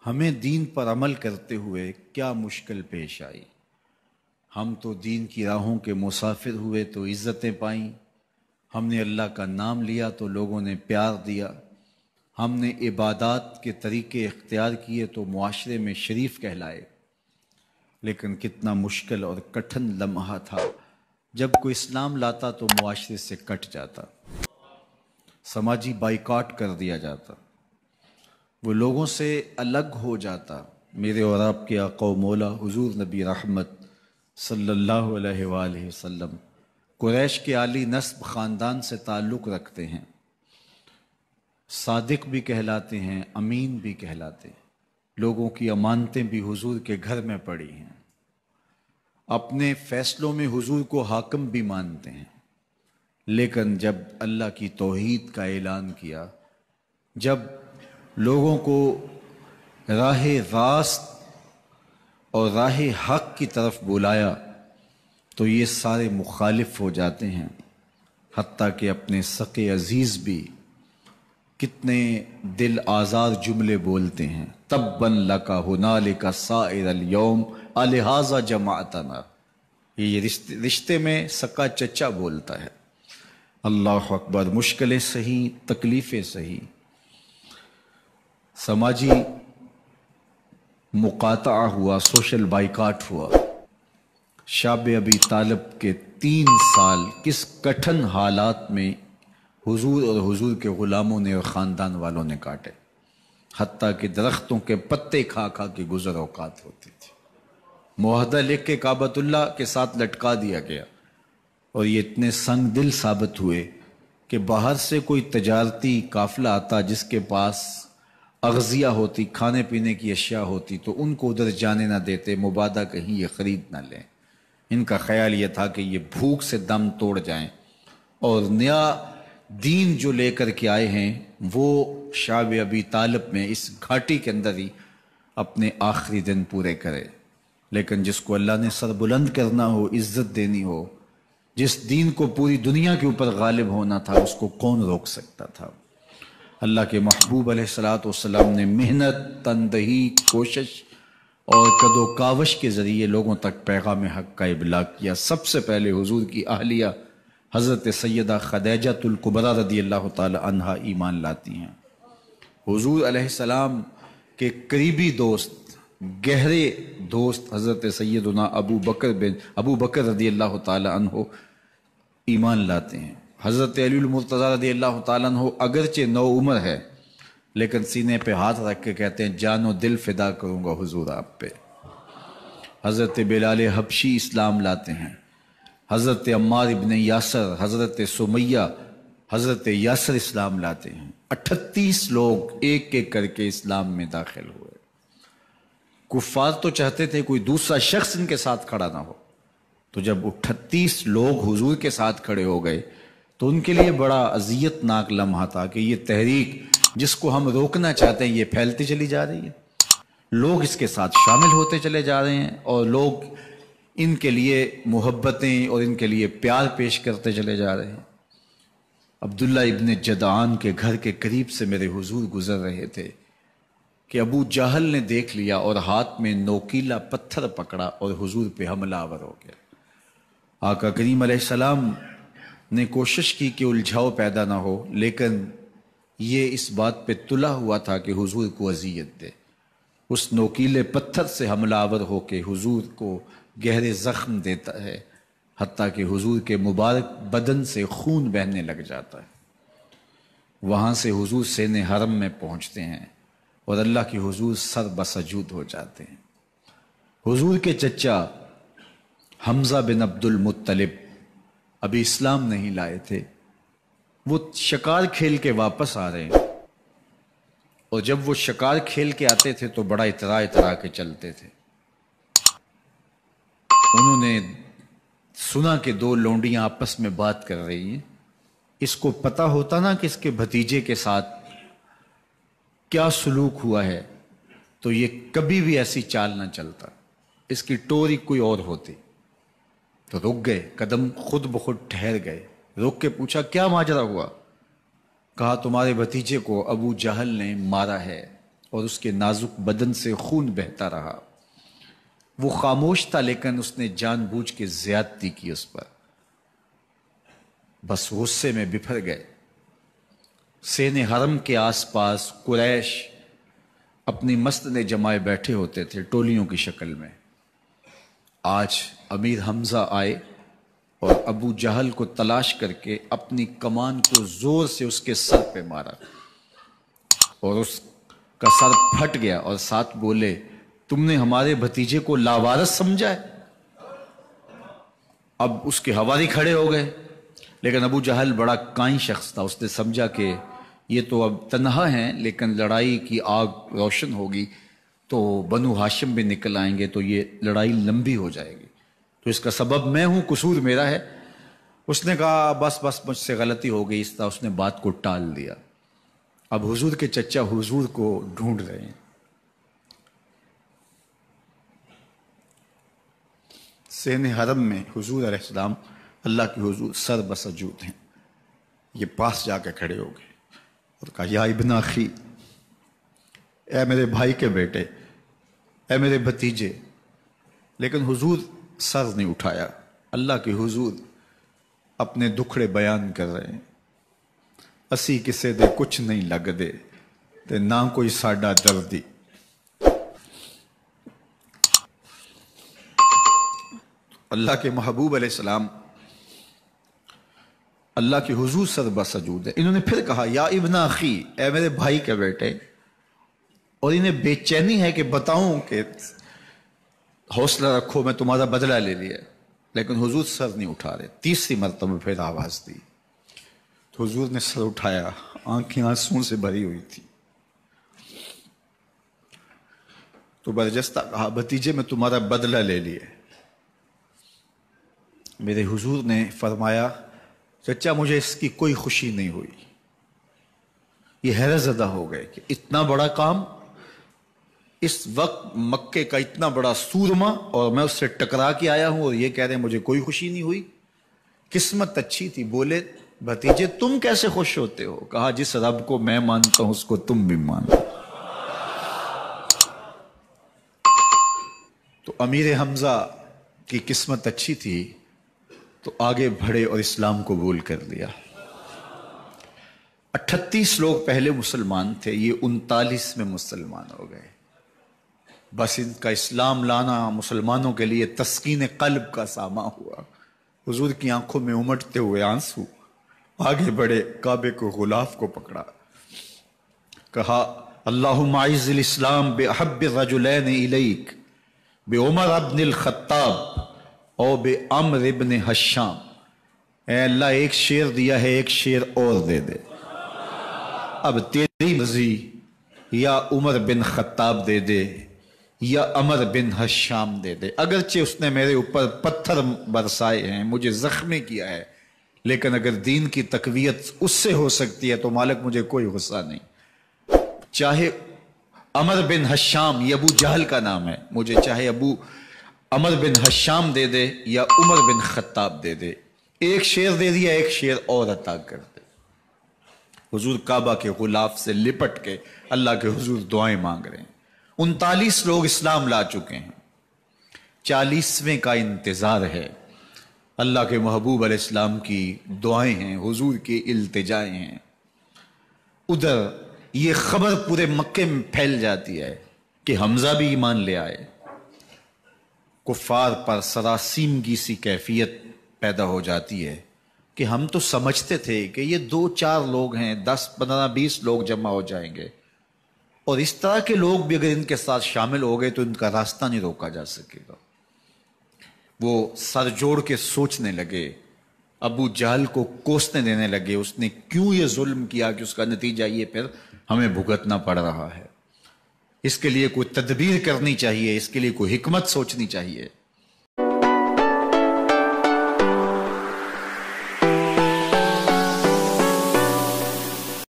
ہمیں دین پر عمل کرتے ہوئے کیا مشکل پیش آئی۔ ہم تو دین کی راہوں کے مسافر ہوئے تو عزتیں پائیں، ہم نے اللہ کا نام لیا تو لوگوں نے پیار دیا، ہم نے عبادات کے طریقے اختیار کیے تو معاشرے میں شریف کہلائے۔ لیکن کتنا مشکل اور کٹھن لمحہ تھا جب کوئی اسلام لاتا تو معاشرے سے کٹ جاتا، سماجی بائیکاٹ کر دیا جاتا، وہ لوگوں سے الگ ہو جاتا۔ میرے اور آپ کے آقا و مولا حضور نبی رحمت صلی اللہ علیہ وآلہ وسلم قریش کے عالی نسب خاندان سے تعلق رکھتے ہیں، صادق بھی کہلاتے ہیں، امین بھی کہلاتے ہیں، لوگوں کی امانتیں بھی حضور کے گھر میں پڑی ہیں، اپنے فیصلوں میں حضور کو حاکم بھی مانتے ہیں۔ لیکن جب اللہ کی توحید کا اعلان کیا، جب لوگوں کو راہ راست اور راہ حق کی طرف بلایا تو یہ سارے مخالف ہو جاتے ہیں، حتیٰ کہ اپنے سقے عزیز بھی کتنے دل آزار جملے بولتے ہیں۔ تباً لک ہنالک سائر الیوم الہٰذا جمعتنا، یہ رشتے میں سکا چچا بولتا ہے۔ اللہ اکبر، مشکلیں سہی، تکلیفیں سہی، سماجی مقاطعہ ہوا، سوشل بائیکاٹ ہوا۔ شاب ابی طالب کے 3 سال کس کٹھن حالات میں حضور اور حضور کے غلاموں نے اور خاندان والوں نے کاٹے، حتیٰ کہ درختوں کے پتے کھا کھا کے گزر اوقات ہوتی تھی۔ معاہدہ لکھ کے کعبۃ اللہ کے ساتھ لٹکا دیا گیا، اور یہ اتنے سنگ دل ثابت ہوئے کہ باہر سے کوئی تجارتی قافلہ آتا جس کے پاس اغذیہ ہوتی، کھانے پینے کی اشیاء ہوتی، تو ان کو ادھر جانے نہ دیتے، مبادا کہیں یہ خرید نہ لیں۔ ان کا خیال یہ تھا کہ یہ بھوک سے دم توڑ جائیں، اور نیا دین جو لے کر کے آئے ہیں وہ شعب ابی طالب میں اس گھاٹی کے اندر ہی اپنے آخری دن پورے کرے۔ لیکن جس کو اللہ نے سر بلند کرنا ہو، عزت دینی ہو، جس دین کو پوری دنیا کے اوپر غالب ہونا تھا، اس کو کون روک سکتا تھا؟ اللہ کے محبوب علیہ الصلوۃ والسلام نے محنت، تندہی، کوشش اور کد و کاوش کے ذریعے لوگوں تک پیغام حق کا ابلاغ کیا۔ سب سے پہلے حضور کی اہلیہ حضرت سیدہ خدیجہ الکبریٰ رضی اللہ تعالی عنہا ایمان لاتی ہیں۔ حضور علیہ السلام کے قریبی دوست، گہرے دوست حضرت سیدنا ابو بکر رضی اللہ تعالی عنہ ایمان لاتے ہیں۔ حضرت علی المرتضیٰ رضی اللہ تعالیٰ عنہ اگرچہ نو عمر ہے، لیکن سینے پہ ہاتھ رکھ کے کہتے ہیں جان و دل فدا کروں گا حضور آپ پہ۔ حضرت بلال حبشی اسلام لاتے ہیں، حضرت عمار ابن یاسر، حضرت سمیہ، حضرت یاسر اسلام لاتے ہیں۔ 38 لوگ ایک ایک کر کے اسلام میں داخل ہوئے۔ کفار تو چاہتے تھے کوئی دوسرا شخص ان کے ساتھ کھڑا نہ ہو، تو جب 38 لوگ حضور کے ساتھ کھڑے ہو گئے تو ان کے لیے بڑا اذیت ناک لمحہ تھا کہ یہ تحریک جس کو ہم روکنا چاہتے ہیں یہ پھیلتی چلی جا رہی ہے، لوگ اس کے ساتھ شامل ہوتے چلے جا رہے ہیں، اور لوگ ان کے لیے محبتیں اور ان کے لیے پیار پیش کرتے چلے جا رہے ہیں۔ عبداللہ ابن جدعان کے گھر کے قریب سے میرے حضور گزر رہے تھے کہ ابو جہل نے دیکھ لیا اور ہاتھ میں نوکیلا پتھر پکڑا اور حضور پہ حملہ آور ہو گیا۔ آقا کریم علیہ السلام نے کوشش کی کہ الجھاؤ پیدا نہ ہو، لیکن یہ اس بات پہ تلا ہوا تھا کہ حضور کو اذیت دے۔ اس نوکیلے پتھر سے حملہ آور ہو کے حضور کو گہرے زخم دیتا ہے، حتیٰ کہ حضور کے مبارک بدن سے خون بہنے لگ جاتا ہے۔ وہاں سے حضور سین حرم میں پہنچتے ہیں اور اللہ کے حضور سر بسجود ہو جاتے ہیں۔ حضور کے چچا حمزہ بن عبد المطلب ابھی اسلام نہیں لائے تھے، وہ شکار کھیل کے واپس آ رہے ہیں، اور جب وہ شکار کھیل کے آتے تھے تو بڑا اترا کے چلتے تھے۔ انہوں نے سنا کہ 2 لونڈیاں آپس میں بات کر رہی ہیں۔ اس کو پتہ ہوتا نا کہ اس کے بھتیجے کے ساتھ کیا سلوک ہوا ہے تو یہ کبھی بھی ایسی چال نہ چلتا، اس کی ٹوری کوئی اور ہوتی۔ تو رک گئے، قدم خود بخود ٹھہر گئے، رک کے پوچھا کیا ماجرا ہوا؟ کہا تمہارے بھتیجے کو ابو جہل نے مارا ہے اور اس کے نازک بدن سے خون بہتا رہا۔ وہ خاموش تھا لیکن اس نے جان بوجھ کے زیادتی کی اس پر۔ بس غصے میں بپھر گئے۔ سین حرم کے آس پاس قریش اپنی مسندیں جمائے بیٹھے ہوتے تھے ٹولیوں کی شکل میں۔ آج امیر حمزہ آئے اور ابو جہل کو تلاش کر کے اپنی کمان کو زور سے اس کے سر پہ مارا اور اس کا سر پھٹ گیا، اور ساتھ بولے تم نے ہمارے بھتیجے کو لاوارث سمجھا ہے؟ اب اس کے حواری کھڑے ہو گئے، لیکن ابو جہل بڑا کائن شخص تھا، اس نے سمجھا کہ یہ تو اب تنہا ہیں، لیکن لڑائی کی آگ روشن ہوگی تو بنو ہاشم بھی نکل آئیں گے تو یہ لڑائی لمبی ہو جائے گی، تو اس کا سبب میں ہوں، قصور میرا ہے۔ اس نے کہا بس مجھ سے غلطی ہو گئی، اس طرح اس نے بات کو ٹال دیا۔ اب حضور کے چچا حضور کو ڈھونڈ رہے ہیں۔ سین حرم میں حضور علیہ السلام اللہ کے حضور سر بسجود ہیں۔ یہ پاس جا کے کھڑے ہو گئے اور کہا یا ابن اخی، اے میرے بھائی کے بیٹے، اے میرے بھتیجے، لیکن حضور سر نہیں اٹھایا۔ اللہ کے حضور اپنے دکھڑے بیان کر رہے ہیں۔ اسی کسے دے کچھ نہیں لگ دے تے نہ کوئی ساڈا دردی۔ اللہ کے محبوب علیہ السلام اللہ کے حضور سر بسجود ہے۔ انہوں نے پھر کہا یا ابن اخی، اے میرے بھائی کے بیٹے، اور انہیں بے چینی ہے کہ بتاؤں کہ حوصلہ رکھو میں تمہارا بدلہ لے لیا، لیکن حضور سر نہیں اٹھا رہے۔ تیسری مرتبہ پھر آواز دی تو حضور نے سر اٹھایا، آنکھیں آنسوں سے بھری ہوئی تھی، تو برجستہ کہا بھتیجے میں تمہارا بدلہ لے لیا۔ میرے حضور نے فرمایا چچا مجھے اس کی کوئی خوشی نہیں ہوئی۔ یہ حیرت زدہ ہو گئے کہ اتنا بڑا کام، اس وقت مکے کا اتنا بڑا سورما، اور میں اس سے ٹکرا کے آیا ہوں اور یہ کہہ رہے ہیں مجھے کوئی خوشی نہیں ہوئی۔ قسمت اچھی تھی۔ بولے بھتیجے تم کیسے خوش ہوتے ہو؟ کہا جس رب کو میں مانتا ہوں اس کو تم بھی مانو۔ تو امیر حمزہ کی قسمت اچھی تھی تو آگے بڑھے اور اسلام قبول کر لیا۔ 38 لوگ پہلے مسلمان تھے، یہ 39 میں مسلمان ہو گئے۔ بس ان کا اسلام لانا مسلمانوں کے لیے تسکین قلب کا ساما ہوا۔ حضور کی آنکھوں میں امٹتے ہوئے آنسو، آگے بڑھے، کعبے کو غلاف کو پکڑا، کہا اللہم اعز الاسلام باحب الرجلین الیک بعمر ابن الخطاب او بعمر ابن حشام۔ اے اللہ ایک شیر دیا ہے، ایک شیر اور دے دے، اب تیری مرضی، یا عمر بن خطاب دے دے یا عمر بن حشام دے دے۔ اگرچہ اس نے میرے اوپر پتھر برسائے ہیں، مجھے زخمی کیا ہے، لیکن اگر دین کی تقویت اس سے ہو سکتی ہے تو مالک مجھے کوئی غصہ نہیں۔ چاہے عمر بن حشام، یہ ابو جہل کا نام ہے، مجھے چاہے ابو عمر بن حشام دے دے یا عمر بن خطاب دے دے، ایک شیر دے دیا، ایک شیر اور عطا کر دے۔ حضور کعبہ کے غلاف سے لپٹ کے اللہ کے حضور دعائیں مانگ رہے ہیں۔ 39 لوگ اسلام لا چکے ہیں، 40ویں کا انتظار ہے۔ اللہ کے محبوب علیہ السلام کی دعائیں ہیں، حضور کی التجائیں ہیں۔ ادھر یہ خبر پورے مکے میں پھیل جاتی ہے کہ حمزہ بھی ایمان لے آئے۔ کفار پر سراسیمگی سی کیفیت پیدا ہو جاتی ہے کہ ہم تو سمجھتے تھے کہ یہ 2-4 لوگ ہیں، 10-15-20 لوگ جمع ہو جائیں گے، اور اس طرح کے لوگ بھی اگر ان کے ساتھ شامل ہو گئے تو ان کا راستہ نہیں روکا جا سکے گا۔ وہ سر جوڑ کے سوچنے لگے، ابو جہل کو کوسنے دینے لگے، اس نے کیوں یہ ظلم کیا کہ اس کا نتیجہ یہ پھر ہمیں بھگتنا پڑ رہا ہے۔ اس کے لیے کوئی تدبیر کرنی چاہیے، اس کے لیے کوئی حکمت سوچنی چاہیے۔